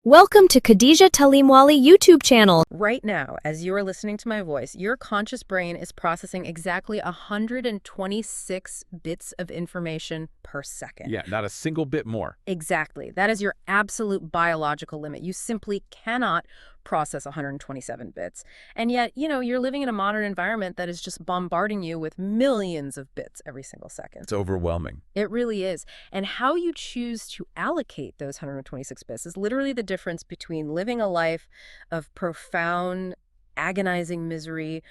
Welcome to Khadija Talimwali YouTube channel. Right now, as you are listening to my voice, your conscious brain is processing exactly 126 bits of information per second. Yeah, not a single bit more. Exactly. That is your absolute biological limit. You simply cannot process 127 bits. And yet, you're living in a modern environment that is just bombarding you with millions of bits every single second. It's overwhelming. It really is. And how you choose to allocate those 126 bits is literally the difference between living a life of profound, agonizing misery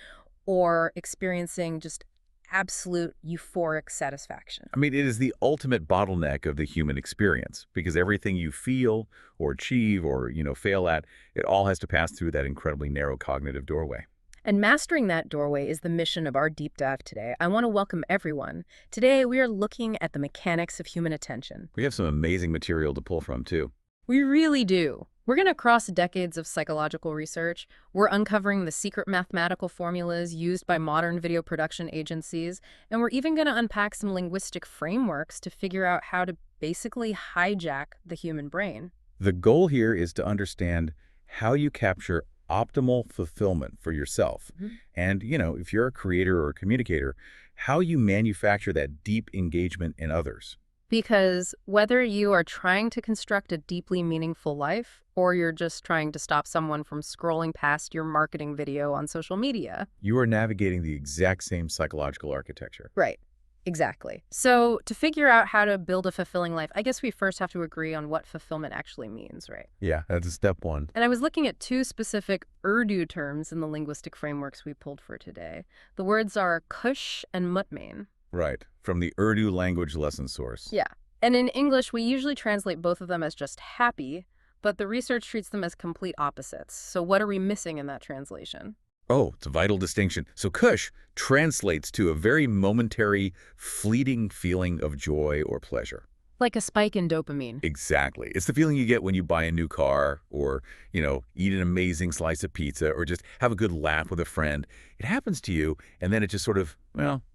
or experiencing just absolute euphoric satisfaction. I mean, it is the ultimate bottleneck of the human experience because everything you feel or achieve or, fail at, it all has to pass through that incredibly narrow cognitive doorway. And mastering that doorway is the mission of our deep dive today. I want to welcome everyone. Today, we are looking at the mechanics of human attention. We have some amazing material to pull from, too. We really do. We're going to cross decades of psychological research. We're uncovering the secret mathematical formulas used by modern video production agencies, and we're even going to unpack some linguistic frameworks to figure out how to basically hijack the human brain. The goal here is to understand how you capture optimal fulfillment for yourself. And, if you're a creator or a communicator, how you manufacture that deep engagement in others. Because whether you are trying to construct a deeply meaningful life or you're just trying to stop someone from scrolling past your marketing video on social media. You are navigating the exact same psychological architecture. Right. Exactly. So to figure out how to build a fulfilling life, I guess we first have to agree on what fulfillment actually means, right? Yeah, that's step one. And I was looking at two specific Urdu terms in the linguistic frameworks we pulled for today. The words are kush and mutmain. Right, from the Urdu language lesson source. Yeah. And in English, we usually translate both of them as just happy, but the research treats them as complete opposites. So what are we missing in that translation? Oh, it's a vital distinction. So kush translates to a very momentary, fleeting feeling of joy or pleasure. Like a spike in dopamine. Exactly. It's the feeling you get when you buy a new car or, eat an amazing slice of pizza or just have a good laugh with a friend. It happens to you, and then it just sort of,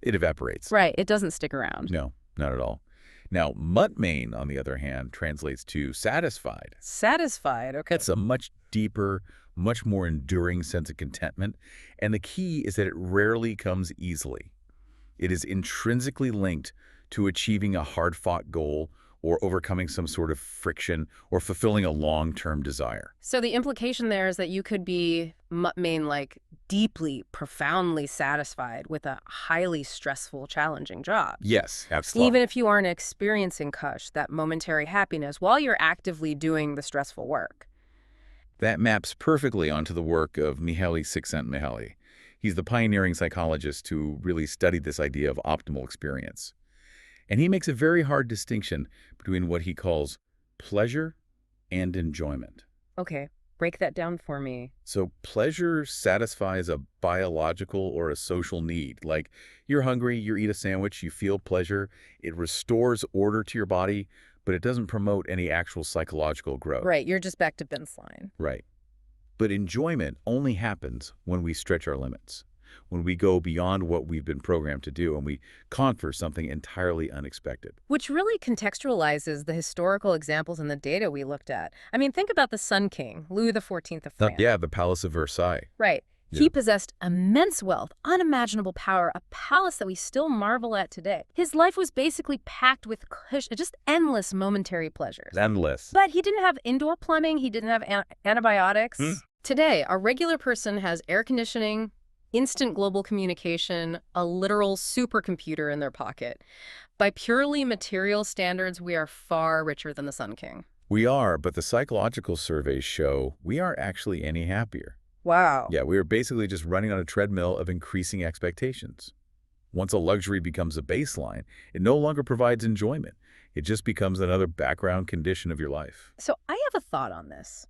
it evaporates. Right. It doesn't stick around. No, not at all. Now, mutmain, on the other hand, translates to satisfied. Satisfied, okay. That's a much deeper, much more enduring sense of contentment. And the key is that it rarely comes easily. It is intrinsically linked to achieving a hard-fought goal or overcoming some sort of friction or fulfilling a long-term desire. So the implication there is that you could be mutmain, like deeply, profoundly satisfied with a highly stressful, challenging job. Yes, absolutely. Even if you aren't experiencing kush, that momentary happiness, while you're actively doing the stressful work. That maps perfectly onto the work of Mihaly Csikszentmihalyi. He's the pioneering psychologist who really studied this idea of optimal experience. And he makes a very hard distinction between what he calls pleasure and enjoyment. Okay, break that down for me. So pleasure satisfies a biological or a social need. Like you're hungry, you eat a sandwich, you feel pleasure. It restores order to your body, but it doesn't promote any actual psychological growth. Right, you're just back to Ben's line. Right. But enjoyment only happens when we stretch our limits, when we go beyond what we've been programmed to do and we conquer something entirely unexpected. Which really contextualizes the historical examples in the data we looked at. I mean, think about the Sun King, Louis XIV of France. Yeah, the Palace of Versailles. Right. Yeah. He possessed immense wealth, unimaginable power, a palace that we still marvel at today. His life was basically packed with just endless momentary pleasures. Endless. But he didn't have indoor plumbing. He didn't have antibiotics. Today, a regular person has air conditioning, instant global communication, a literal supercomputer in their pocket. By purely material standards, we are far richer than the Sun King. We are, but the psychological surveys show we aren't actually any happier. Wow. Yeah, we are basically just running on a treadmill of increasing expectations. Once a luxury becomes a baseline, it no longer provides enjoyment. It just becomes another background condition of your life. So I have a thought on this.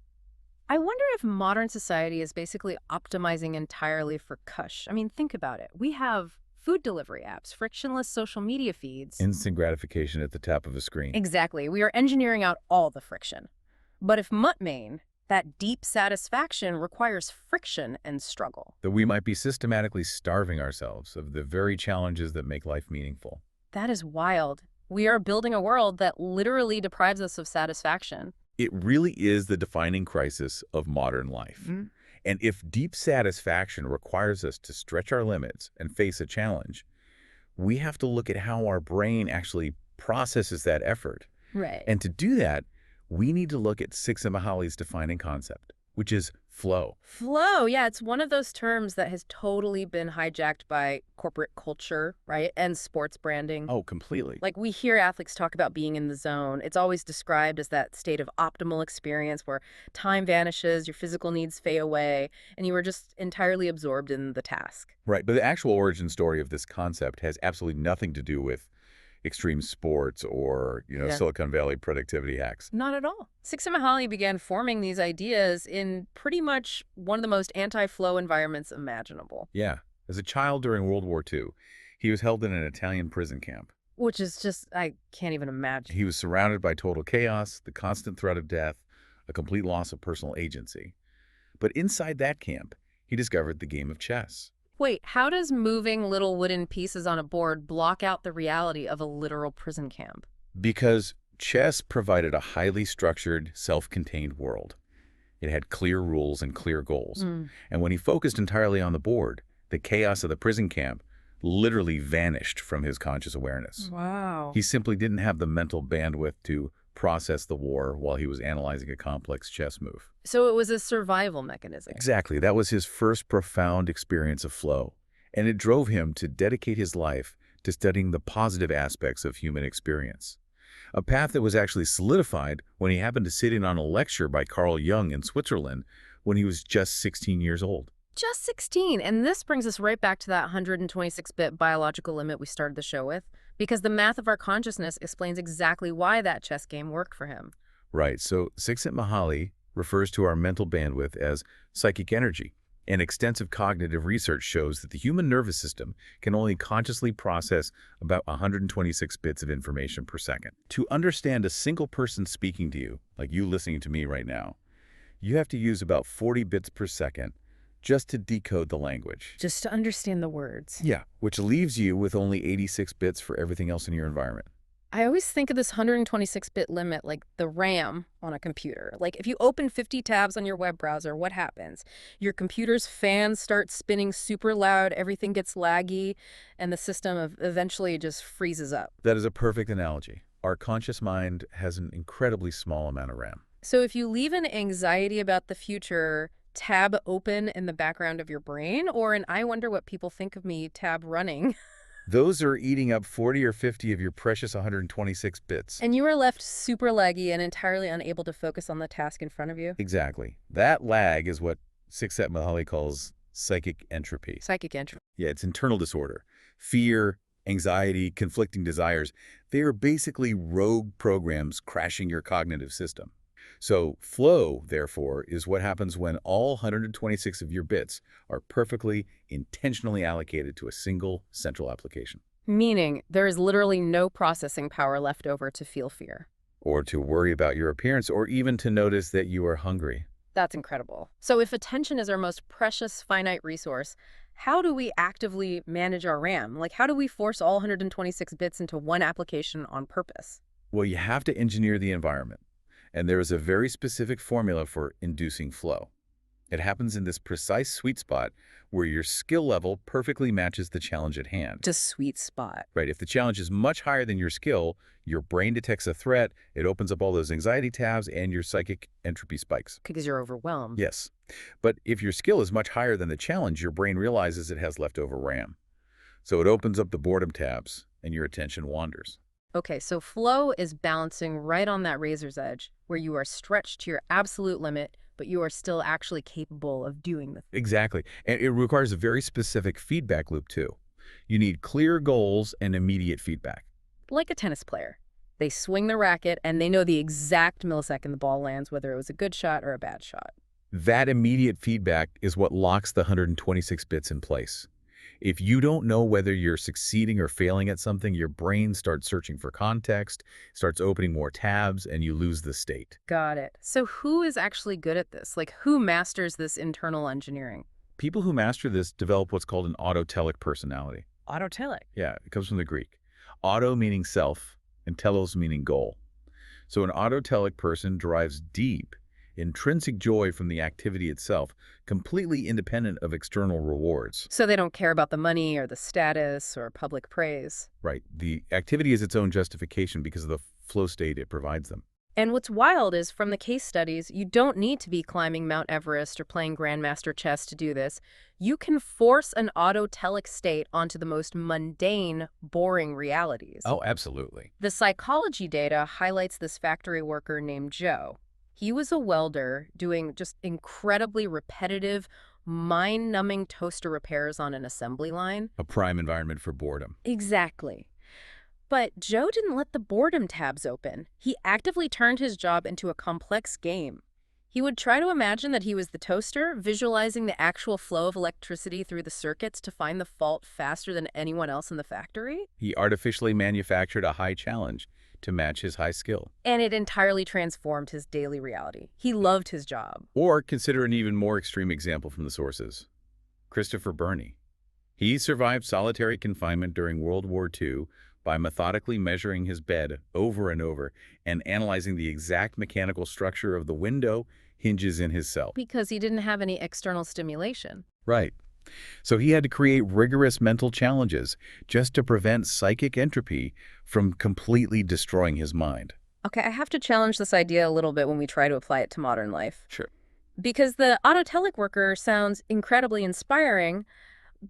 I wonder if modern society is basically optimizing entirely for kush. I mean, think about it. We have food delivery apps, frictionless social media feeds. Instant gratification at the tap of a screen. Exactly. We are engineering out all the friction. But if mutmain, that deep satisfaction requires friction and struggle. That we might be systematically starving ourselves of the very challenges that make life meaningful. That is wild. We are building a world that literally deprives us of satisfaction. It really is the defining crisis of modern life. And if deep satisfaction requires us to stretch our limits and face a challenge, we have to look at how our brain actually processes that effort. Right. And to do that, we need to look at Csikszentmihalyi's defining concept, which is flow. Flow, yeah, it's one of those terms that has totally been hijacked by corporate culture, right? And sports branding. Oh, completely. Like, we hear athletes talk about being in the zone. It's always described as that state of optimal experience where time vanishes, your physical needs fade away, and you are just entirely absorbed in the task. Right, but the actual origin story of this concept has absolutely nothing to do with extreme sports or, Yeah. Silicon Valley productivity hacks. Not at all. Csikszentmihalyi began forming these ideas in pretty much one of the most anti-flow environments imaginable. Yeah. As a child during World War II, he was held in an Italian prison camp. Which is just, I can't even imagine. He was surrounded by total chaos, the constant threat of death, a complete loss of personal agency. But inside that camp, he discovered the game of chess. Wait, how does moving little wooden pieces on a board block out the reality of a literal prison camp? Because chess provided a highly structured, self-contained world. It had clear rules and clear goals. And when he focused entirely on the board, the chaos of the prison camp literally vanished from his conscious awareness. Wow. He simply didn't have the mental bandwidth to process the war while he was analyzing a complex chess move. So it was a survival mechanism. Exactly. That was his first profound experience of flow. And it drove him to dedicate his life to studying the positive aspects of human experience. A path that was actually solidified when he happened to sit in on a lecture by Carl Jung in Switzerland when he was just 16 years old. Just 16. And this brings us right back to that 126-bit biological limit we started the show with, because the math of our consciousness explains exactly why that chess game worked for him. Right. So Csikszentmihalyi refers to our mental bandwidth as psychic energy. And extensive cognitive research shows that the human nervous system can only consciously process about 126 bits of information per second. To understand a single person speaking to you, like you listening to me right now, you have to use about 40 bits per second just to decode the language. Just to understand the words. Yeah, which leaves you with only 86 bits for everything else in your environment. I always think of this 126-bit limit like the RAM on a computer. Like, if you open 50 tabs on your web browser, what happens? Your computer's fans start spinning super loud, everything gets laggy, and the system eventually just freezes up. That is a perfect analogy. Our conscious mind has an incredibly small amount of RAM. So if you leave an anxiety about the future tab open in the background of your brain, or an I wonder what people think of me tab running, those are eating up 40 or 50 of your precious 126 bits. and you are left super laggy and entirely unable to focus on the task in front of you. Exactly. That lag is what Csikszentmihalyi calls psychic entropy. Psychic entropy. Yeah, it's internal disorder. Fear, anxiety, conflicting desires. They are basically rogue programs crashing your cognitive system. So flow, therefore, is what happens when all 126 of your bits are perfectly, intentionally allocated to a single central application. Meaning there is literally no processing power left over to feel fear. Or to worry about your appearance, or even to notice that you are hungry. That's incredible. So if attention is our most precious finite resource, how do we actively manage our RAM? Like, how do we force all 126 bits into one application on purpose? Well, you have to engineer the environment. And there is a very specific formula for inducing flow. It happens in this precise sweet spot where your skill level perfectly matches the challenge at hand. It's a sweet spot. Right. If the challenge is much higher than your skill, your brain detects a threat, it opens up all those anxiety tabs, and your psychic entropy spikes. Because you're overwhelmed. Yes. But if your skill is much higher than the challenge, your brain realizes it has leftover RAM. So it opens up the boredom tabs, and your attention wanders. Okay, so flow is balancing right on that razor's edge, where you are stretched to your absolute limit, but you are still actually capable of doing the thing. Exactly. And it requires a very specific feedback loop, too. You need clear goals and immediate feedback. Like a tennis player. They swing the racket, and they know the exact millisecond the ball lands, whether it was a good shot or a bad shot. That immediate feedback is what locks the 126 bits in place. If you don't know whether you're succeeding or failing at something, your brain starts searching for context, starts opening more tabs, and you lose the state. Got it. So who is actually good at this? Like, who masters this internal engineering? People who master this develop what's called an autotelic personality. Autotelic. Yeah, it comes from the Greek. Auto meaning self, and telos meaning goal. So an autotelic person derives deep, intrinsic joy from the activity itself, completely independent of external rewards. So they don't care about the money or the status or public praise. Right. The activity is its own justification because of the flow state it provides them. And what's wild is, from the case studies, you don't need to be climbing Mount Everest or playing Grandmaster chess to do this. You can force an autotelic state onto the most mundane, boring realities. Oh, absolutely. The psychology data highlights this factory worker named Joe. He was a welder doing just incredibly repetitive, mind-numbing toaster repairs on an assembly line. A prime environment for boredom. Exactly. But Joe didn't let the boredom tabs open. He actively turned his job into a complex game. He would try to imagine that he was the toaster, visualizing the actual flow of electricity through the circuits to find the fault faster than anyone else in the factory. He artificially manufactured a high challenge to match his high skill. And it entirely transformed his daily reality. He loved his job. Or consider an even more extreme example from the sources. Christopher Burney. He survived solitary confinement during World War II by methodically measuring his bed over and over and analyzing the exact mechanical structure of the window hinges in his cell. Because he didn't have any external stimulation. Right. So he had to create rigorous mental challenges just to prevent psychic entropy from completely destroying his mind. Okay, I have to challenge this idea a little bit when we try to apply it to modern life. Sure. Because the autotelic worker sounds incredibly inspiring,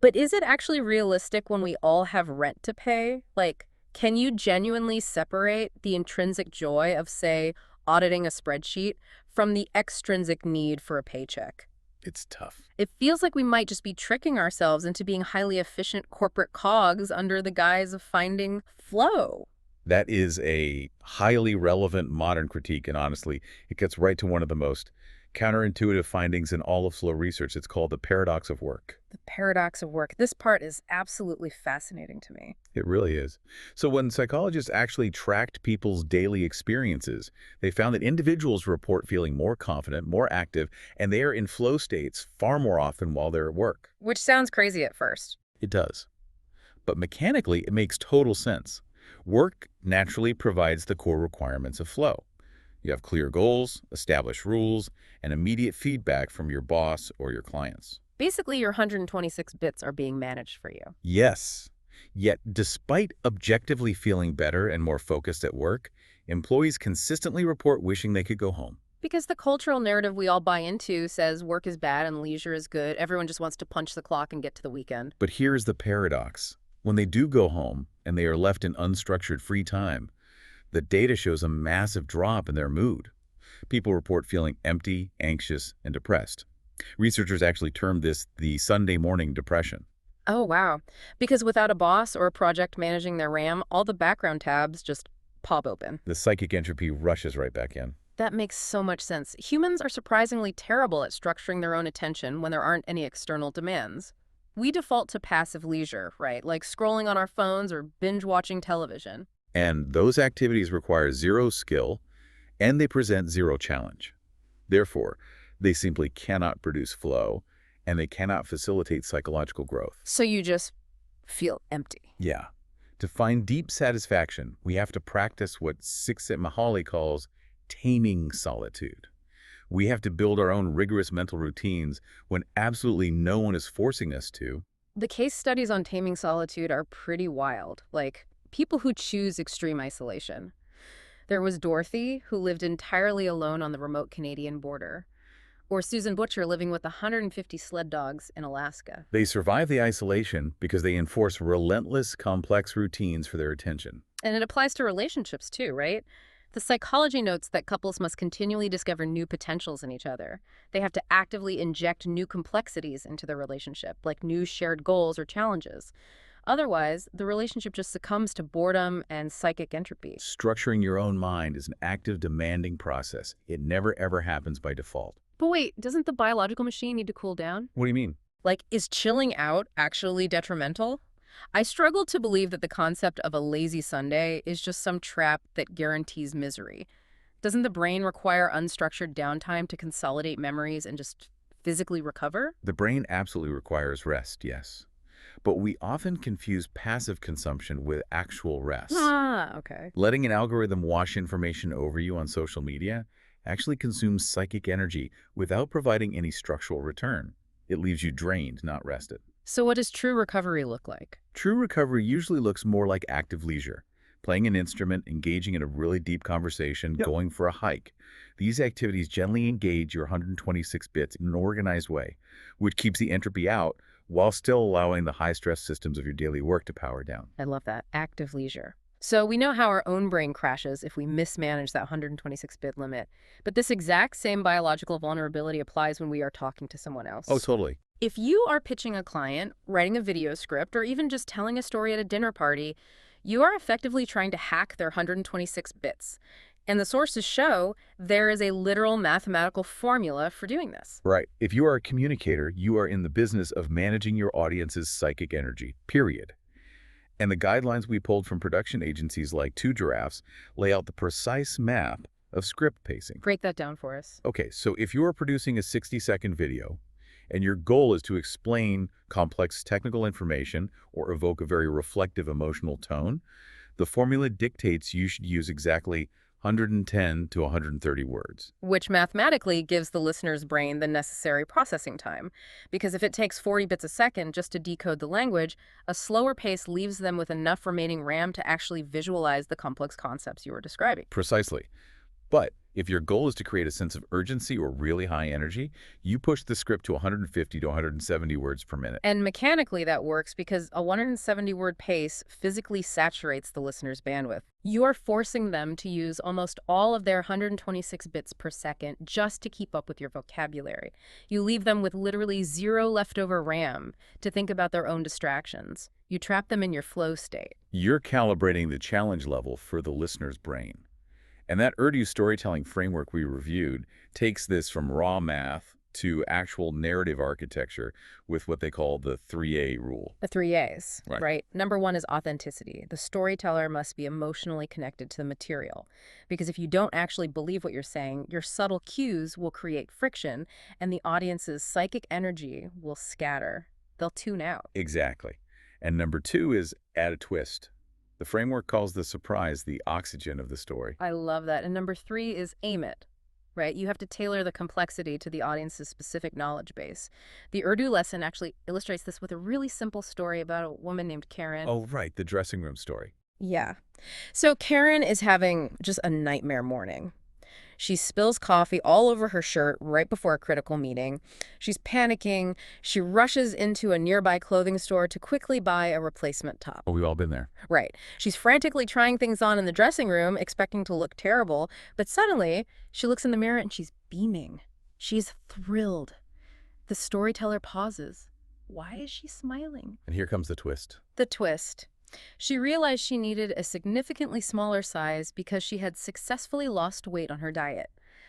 but is it actually realistic when we all have rent to pay? Like, can you genuinely separate the intrinsic joy of, say, auditing a spreadsheet from the extrinsic need for a paycheck? It's tough. It feels like we might just be tricking ourselves into being highly efficient corporate cogs under the guise of finding flow. That is a highly relevant modern critique, and honestly, it gets right to one of the most counterintuitive findings in all of slow research. It's called the paradox of work. The paradox of work. This part is absolutely fascinating to me. It really is. So when psychologists actually tracked people's daily experiences, they found that individuals report feeling more confident, more active, and they are in flow states far more often while they're at work. Which sounds crazy at first. It does. But mechanically, it makes total sense. Work naturally provides the core requirements of flow. You have clear goals, established rules, and immediate feedback from your boss or your clients. Basically, your 126 bits are being managed for you. Yes. Yet, despite objectively feeling better and more focused at work, employees consistently report wishing they could go home. Because the cultural narrative we all buy into says work is bad and leisure is good. Everyone just wants to punch the clock and get to the weekend. But here's the paradox. When they do go home and they are left in unstructured free time, the data shows a massive drop in their mood. People report feeling empty, anxious, and depressed. Researchers actually termed this the Sunday morning depression. Oh, wow. Because without a boss or a project managing their RAM, all the background tabs just pop open. The psychic entropy rushes right back in. That makes so much sense. Humans are surprisingly terrible at structuring their own attention when there aren't any external demands. We default to passive leisure, right? Like scrolling on our phones or binge-watching television. And those activities require zero skill, and they present zero challenge. Therefore, they simply cannot produce flow, and they cannot facilitate psychological growth. So you just feel empty. Yeah. To find deep satisfaction, we have to practice what Csikszentmihalyi calls taming solitude. We have to build our own rigorous mental routines when absolutely no one is forcing us to. The case studies on taming solitude are pretty wild. Like, people who choose extreme isolation. There was Dorothy, who lived entirely alone on the remote Canadian border. Or Susan Butcher living with 150 sled dogs in Alaska. They survive the isolation because they enforce relentless, complex routines for their attention. And it applies to relationships too, right? The psychology notes that couples must continually discover new potentials in each other. They have to actively inject new complexities into their relationship, like new shared goals or challenges. Otherwise, the relationship just succumbs to boredom and psychic entropy. Structuring your own mind is an active, demanding process. It never, ever happens by default. But wait, doesn't the biological machine need to cool down? What do you mean? Like, is chilling out actually detrimental? I struggle to believe that the concept of a lazy Sunday is just some trap that guarantees misery. Doesn't the brain require unstructured downtime to consolidate memories and just physically recover? The brain absolutely requires rest, yes. but we often confuse passive consumption with actual rest. Ah, okay. Letting an algorithm wash information over you on social media actually consumes psychic energy without providing any structural return. It leaves you drained, not rested. So what does true recovery look like? True recovery usually looks more like active leisure. Playing an instrument, engaging in a really deep conversation, going for a hike. These activities gently engage your 126 bits in an organized way, which keeps the entropy out while still allowing the high-stress systems of your daily work to power down. I love that. Active leisure. So we know how our own brain crashes if we mismanage that 126-bit limit. But this exact same biological vulnerability applies when we are talking to someone else. Oh, totally. If you are pitching a client, writing a video script, or even just telling a story at a dinner party, you are effectively trying to hack their 126 bits. And the sources show there is a literal mathematical formula for doing this. Right. If you are a communicator, you are in the business of managing your audience's psychic energy, period. And the guidelines we pulled from production agencies like Two Giraffes lay out the precise map of script pacing. Break that down for us. Okay, so if you are producing a 60-second video, and your goal is to explain complex technical information or evoke a very reflective emotional tone, the formula dictates you should use exactly 110 to 130 words. Which mathematically gives the listener's brain the necessary processing time. Because if it takes 40 bits a second just to decode the language, a slower pace leaves them with enough remaining RAM to actually visualize the complex concepts you were describing. Precisely. But if your goal is to create a sense of urgency or really high energy, you push the script to 150 to 170 words per minute. And mechanically that works because a 170-word pace physically saturates the listener's bandwidth. You are forcing them to use almost all of their 126 bits per second just to keep up with your vocabulary. You leave them with literally zero leftover RAM to think about their own distractions. You trap them in your flow state. You're calibrating the challenge level for the listener's brain. And that Urdu storytelling framework we reviewed takes this from raw math to actual narrative architecture with what they call the 3A rule. The 3As, Right. right? Number one is authenticity. The storyteller must be emotionally connected to the material. Because if you don't actually believe what you're saying, your subtle cues will create friction, and the audience's psychic energy will scatter. They'll tune out. Exactly. And number two is add a twist. The framework calls the surprise the oxygen of the story. I love that. And number three is aim it, right? You have to tailor the complexity to the audience's specific knowledge base. The Urdu lesson actually illustrates this with a really simple story about a woman named Karen. Oh, right, the dressing room story. Yeah. So Karen is having just a nightmare morning. She spills coffee all over her shirt right before a critical meeting. She's panicking. She rushes into a nearby clothing store to quickly buy a replacement top. Oh, we've all been there. Right. She's frantically trying things on in the dressing room, expecting to look terrible. But suddenly, she looks in the mirror and she's beaming. She's thrilled. The storyteller pauses. Why is she smiling? And here comes the twist. The twist. She realized she needed a significantly smaller size because she had successfully lost weight on her diet.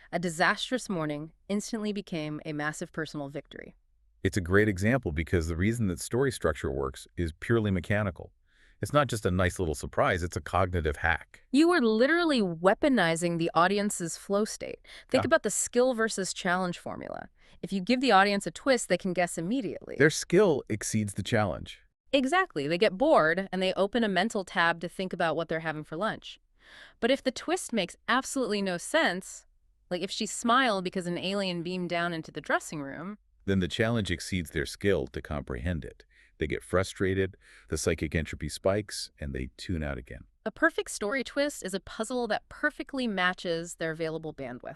A disastrous morning instantly became a massive personal victory. It's a great example because the reason that story structure works is purely mechanical. It's not just a nice little surprise, it's a cognitive hack. You are literally weaponizing the audience's flow state. Think Yeah. about the skill versus challenge formula. If you give the audience a twist, they can guess immediately. Their skill exceeds the challenge. Exactly. They get bored and they open a mental tab to think about what they're having for lunch. But if the twist makes absolutely no sense, like if she smiled because an alien beamed down into the dressing room, Then the challenge exceeds their skill to comprehend it. They get frustrated, the psychic entropy spikes, and they tune out again. a perfect story twist is a puzzle that perfectly matches their available bandwidth.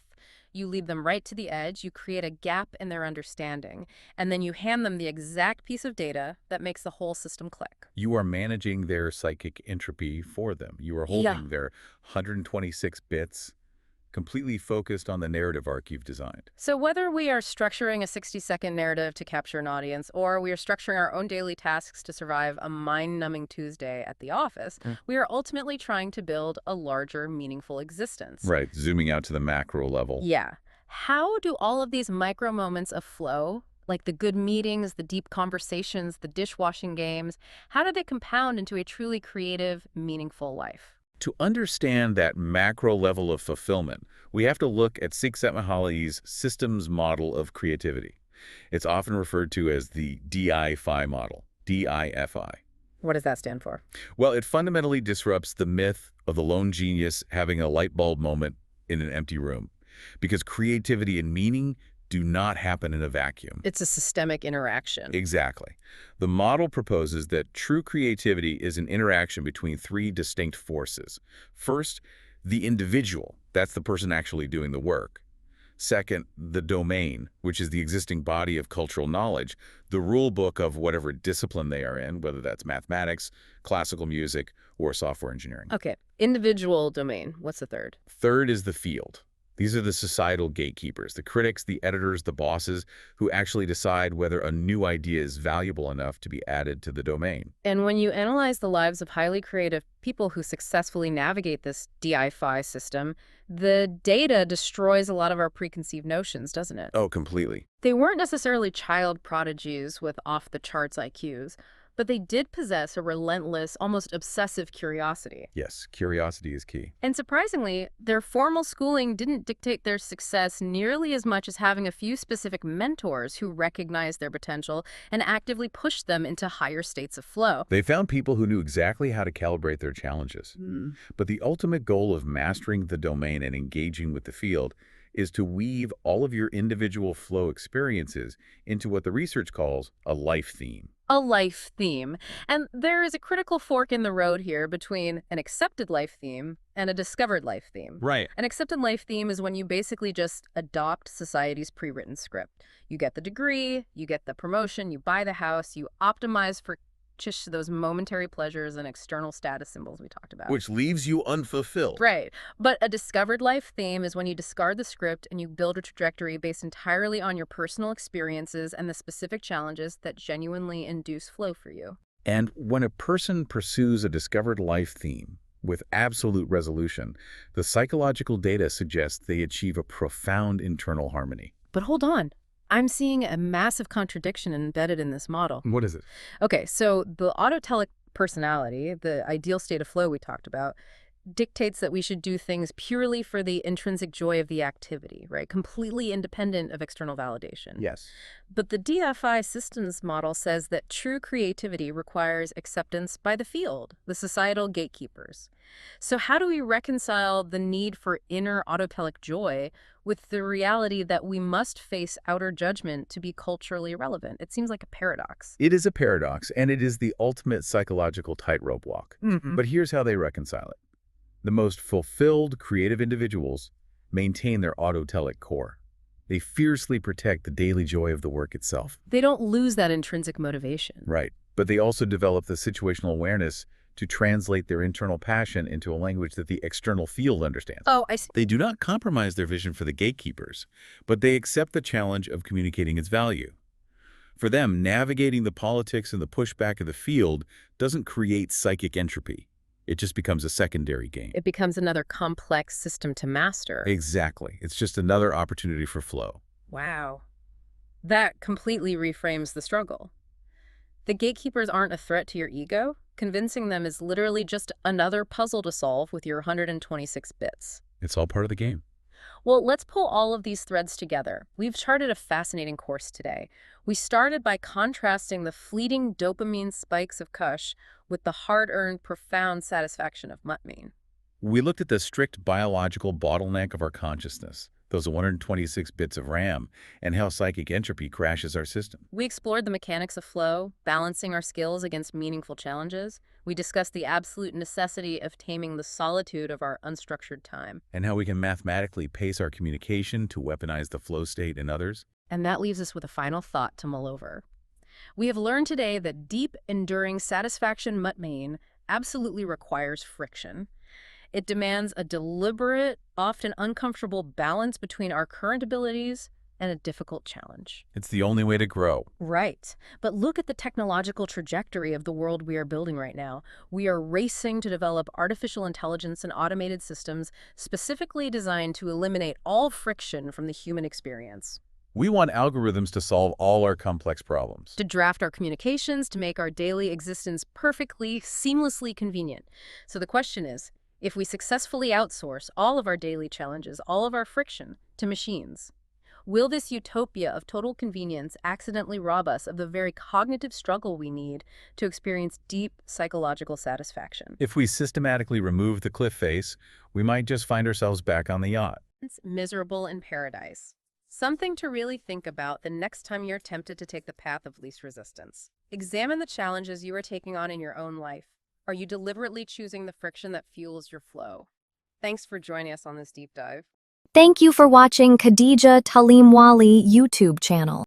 You lead them right to the edge, you create a gap in their understanding, and then you hand them the exact piece of data that makes the whole system click. You are managing their psychic entropy for them. You are holding Yeah. their 126 bits completely focused on the narrative arc you've designed. So whether we are structuring a 60-second narrative to capture an audience, or we are structuring our own daily tasks to survive a mind-numbing Tuesday at the office, we are ultimately trying to build a larger, meaningful existence. Right, zooming out to the macro level. Yeah. How do all of these micro moments of flow, like the good meetings, the deep conversations, the dishwashing games, how do they compound into a truly creative, meaningful life? To understand that macro level of fulfillment, we have to look at Csikszentmihalyi's systems model of creativity. It's often referred to as the DI-Phi model. DIFI. What does that stand for? Well, it fundamentally disrupts the myth of the lone genius having a light bulb moment in an empty room, because creativity and meaning do not happen in a vacuum. It's a systemic interaction. Exactly. The model proposes that true creativity is an interaction between three distinct forces. First, the individual, that's the person actually doing the work. Second, the domain, which is the existing body of cultural knowledge, the rule book of whatever discipline they are in, whether that's mathematics, classical music, or software engineering. Okay, individual domain. What's the third? Third is the field. These are the societal gatekeepers, the critics, the editors, the bosses, who actually decide whether a new idea is valuable enough to be added to the domain. And when you analyze the lives of highly creative people who successfully navigate this DIFI system, the data destroys a lot of our preconceived notions, doesn't it? Oh, completely. They weren't necessarily child prodigies with off-the-charts IQs, but they did possess a relentless, almost obsessive curiosity. Yes, curiosity is key. And surprisingly, their formal schooling didn't dictate their success nearly as much as having a few specific mentors who recognized their potential and actively pushed them into higher states of flow. They found people who knew exactly how to calibrate their challenges. But the ultimate goal of mastering the domain and engaging with the field is to weave all of your individual flow experiences into what the research calls a life theme. A life theme. And there is a critical fork in the road here between an accepted life theme and a discovered life theme. Right. An accepted life theme is when you basically just adopt society's pre-written script. You get the degree, you get the promotion, you buy the house, you optimize for just those momentary pleasures and external status symbols we talked about. Which leaves you unfulfilled. Right. But a discovered life theme is when you discard the script and you build a trajectory based entirely on your personal experiences and the specific challenges that genuinely induce flow for you. And when a person pursues a discovered life theme with absolute resolution, the psychological data suggests they achieve a profound internal harmony. But hold on. I'm seeing a massive contradiction embedded in this model. What is it? Okay, so the autotelic personality, the ideal state of flow we talked about, dictates that we should do things purely for the intrinsic joy of the activity, right? Completely independent of external validation. Yes. But the DFI systems model says that true creativity requires acceptance by the field, the societal gatekeepers. So how do we reconcile the need for inner autotelic joy with the reality that we must face outer judgment to be culturally relevant? It seems like a paradox. It is a paradox, and it is the ultimate psychological tightrope walk. But here's how they reconcile it. The most fulfilled creative individuals maintain their autotelic core. They fiercely protect the daily joy of the work itself. They don't lose that intrinsic motivation. Right. But they also develop the situational awareness to translate their internal passion into a language that the external field understands. Oh, I see. They do not compromise their vision for the gatekeepers, but they accept the challenge of communicating its value. For them, navigating the politics and the pushback of the field doesn't create psychic entropy. It just becomes a secondary game. It becomes another complex system to master. Exactly. It's just another opportunity for flow. Wow. That completely reframes the struggle. The gatekeepers aren't a threat to your ego. Convincing them is literally just another puzzle to solve with your 126 bits. It's all part of the game. Well, let's pull all of these threads together. We've charted a fascinating course today. We started by contrasting the fleeting dopamine spikes of Kush with the hard-earned, profound satisfaction of Mutmeen. We looked at the strict biological bottleneck of our consciousness, those 126 bits of RAM, and how psychic entropy crashes our system. We explored the mechanics of flow, balancing our skills against meaningful challenges. We discussed the absolute necessity of taming the solitude of our unstructured time. And how we can mathematically pace our communication to weaponize the flow state in others. And that leaves us with a final thought to mull over. We have learned today that deep, enduring satisfaction Mutmeen absolutely requires friction. It demands a deliberate, often uncomfortable balance between our current abilities and a difficult challenge. It's the only way to grow. Right. But look at the technological trajectory of the world we are building right now. We are racing to develop artificial intelligence and automated systems specifically designed to eliminate all friction from the human experience. We want algorithms to solve all our complex problems. To draft our communications, to make our daily existence perfectly, seamlessly convenient. So the question is, if we successfully outsource all of our daily challenges, all of our friction, to machines, Will this utopia of total convenience accidentally rob us of the very cognitive struggle we need to experience deep psychological satisfaction? If we systematically remove the cliff face, we might just find ourselves back on the yacht. It's miserable in paradise. Something to really think about the next time you're tempted to take the path of least resistance. Examine the challenges you are taking on in your own life. Are you deliberately choosing the friction that fuels your flow? Thanks for joining us on this deep dive. Thank you for watching Khadija Talimwali YouTube channel.